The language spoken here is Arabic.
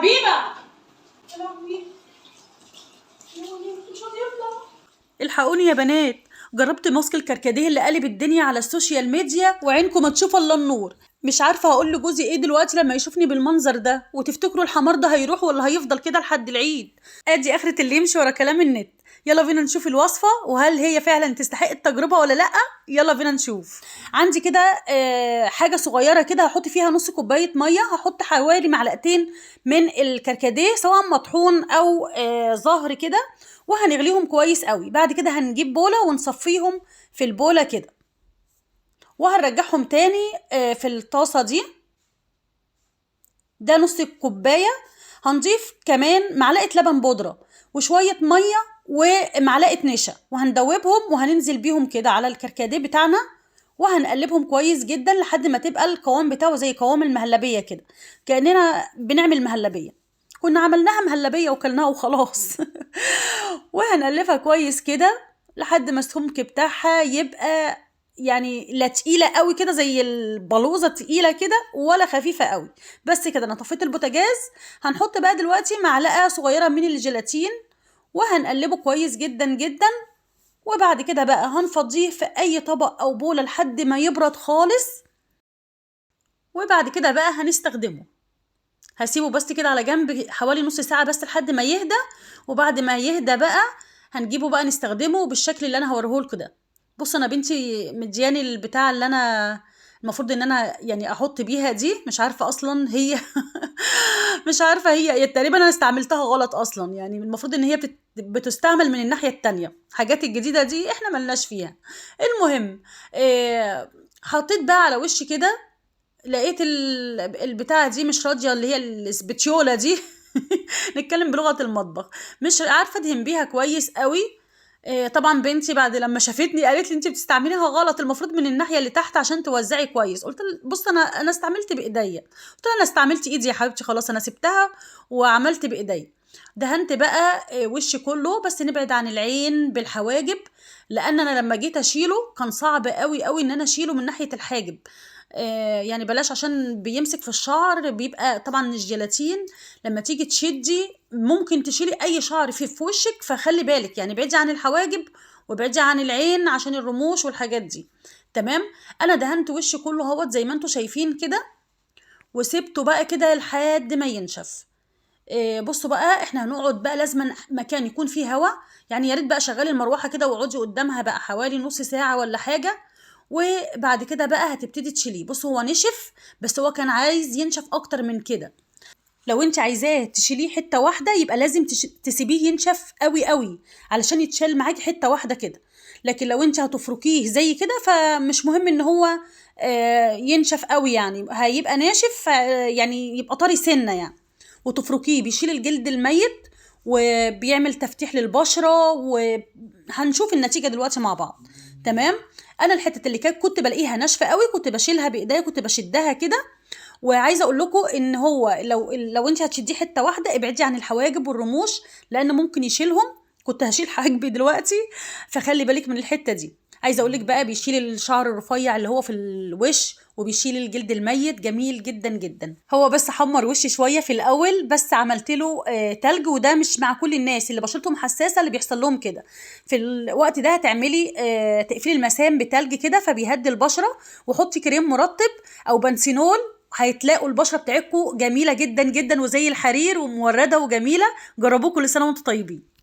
حبيبه يا لهوي مش هيطلع. الحقوني يا بنات، جربت ماسك الكركديه اللي قلب الدنيا على السوشيال ميديا وعينكم ما تشوف الا النور. مش عارفه هقول لجوزي ايه دلوقتي لما يشوفني بالمنظر ده. وتفتكروا الحمار ده هيروح ولا هيفضل كده لحد العيد؟ ادي اخرة اللي يمشي ورا كلام النت. يلا بينا نشوف الوصفه وهل هي فعلا تستحق التجربه ولا لا. يلا بينا نشوف. عندي كده حاجه صغيره كده هحط فيها نص كوبايه ميه. هحط حوالي معلقتين من الكركديه سواء مطحون او ظهر كده، وهنغليهم كويس قوي. بعد كده هنجيب بوله ونصفيهم في البوله كده، وهنرجعهم تاني في الطاسه دي. ده نص الكوبايه. هنضيف كمان معلقه لبن بودره وشويه ميه ومعلقه نشا، وهندوبهم وهننزل بيهم كده على الكركديه بتاعنا، وهنقلبهم كويس جدا لحد ما تبقى القوام بتاعه زي قوام المهلبيه كده، كاننا بنعمل مهلبيه. كنا عملناها مهلبيه وكلناها وخلاص. وهنقلبها كويس كده لحد ما السمك بتاعها يبقى يعني لا تقيله قوي كده زي البلوزه تقيله كده ولا خفيفه قوي. بس كده انا طفيت البوتاجاز. هنحط بقى دلوقتي معلقه صغيره من الجيلاتين وهنقلبه كويس جدا جدا. وبعد كده بقى هنفضيه في اي طبق او بوله لحد ما يبرد خالص. وبعد كده بقى هنستخدمه. هسيبه بس كده على جنب حوالي نص ساعه بس لحد ما يهدى. وبعد ما يهدى بقى هنجيبه بقى نستخدمه بالشكل اللي انا هوريهولكوا ده. بص انا بنتي مدياني البتاع اللي انا المفروض ان انا يعني احط بيها دي. مش عارفه اصلا هي مش عارفه هي تقريبا انا استعملتها غلط اصلا. يعني المفروض ان هي بتستعمل من الناحيه التانية. الحاجات الجديده دي احنا ملناش فيها. المهم حطيت بقى على وش كده. لقيت البتاعه دي مش راضيه، اللي هي السبتيولا دي. نتكلم بلغه المطبخ. مش عارفه ادهن بيها كويس قوي. طبعا بنتي بعد لما شافتني قالت لي انت بتستعمليها غلط، المفروض من الناحيه اللي تحت عشان توزعي كويس. قلت بص انا استعملت بايديا. قلت لها انا استعملت ايدي يا حبيبتي، خلاص انا سبتها وعملت بايديا. دهنت بقى وشي كله، بس نبعد عن العين بالحواجب، لان انا لما جيت اشيله كان صعب قوي قوي ان انا اشيله من ناحيه الحاجب. يعني بلاش عشان بيمسك في الشعر. بيبقى طبعا الجيلاتين لما تيجي تشدي ممكن تشيلي اي شعر في وشك، فخلي بالك يعني بعدي عن الحواجب وبعدي عن العين عشان الرموش والحاجات دي. تمام. انا دهنت وشي كله اهوت زي ما انتوا شايفين كده، وسبته بقى كده لحد ما ينشف. بصوا بقى احنا هنقعد بقى لازم مكان يكون فيه هوا. يعني يا ريت بقى شغلي المروحه كده واقعدي قدامها بقى حوالي نص ساعه ولا حاجه. وبعد كده بقى هتبتدي تشيليه. بص هو نشف بس هو كان عايز ينشف اكتر من كده. لو انت عايزاه تشيليه حته واحده يبقى لازم تسيبيه ينشف قوي قوي علشان يتشال معاكي حته واحده كده. لكن لو انت هتفركيه زي كده فمش مهم ان هو ينشف قوي، يعني هيبقى ناشف يعني يبقى طري سنه يعني. وتفركيه بيشيل الجلد الميت وبيعمل تفتيح للبشره، وهنشوف النتيجه دلوقتي مع بعض. تمام. انا الحته اللي كنت بلاقيها ناشفه قوي كنت بشيلها بايديا، كنت بشدها كده. وعايزه اقول لكم ان هو لو انت هتشديه حته واحده ابعدي عن الحواجب والرموش لان ممكن يشيلهم. كنت هشيل حاجبي دلوقتي، فخلي بالك من الحته دي. عايزه اقول لك بقى بيشيل الشعر الرفيع اللي هو في الوش وبيشيل الجلد الميت. جميل جدا جدا. هو بس حمر وشي شويه في الاول، بس عملت له تلج. وده مش مع كل الناس اللي بشرتهم حساسه اللي بيحصل لهم كده. في الوقت ده هتعملي تقفلي المسام بتلج كده فبيهدي البشره. وحطي كريم مرطب او بنسينول، هيتلاقوا البشره بتاعتكم جميله جدا جدا وزي الحرير ومورده وجميله. جربوه. كل سنه وانتم طيبين.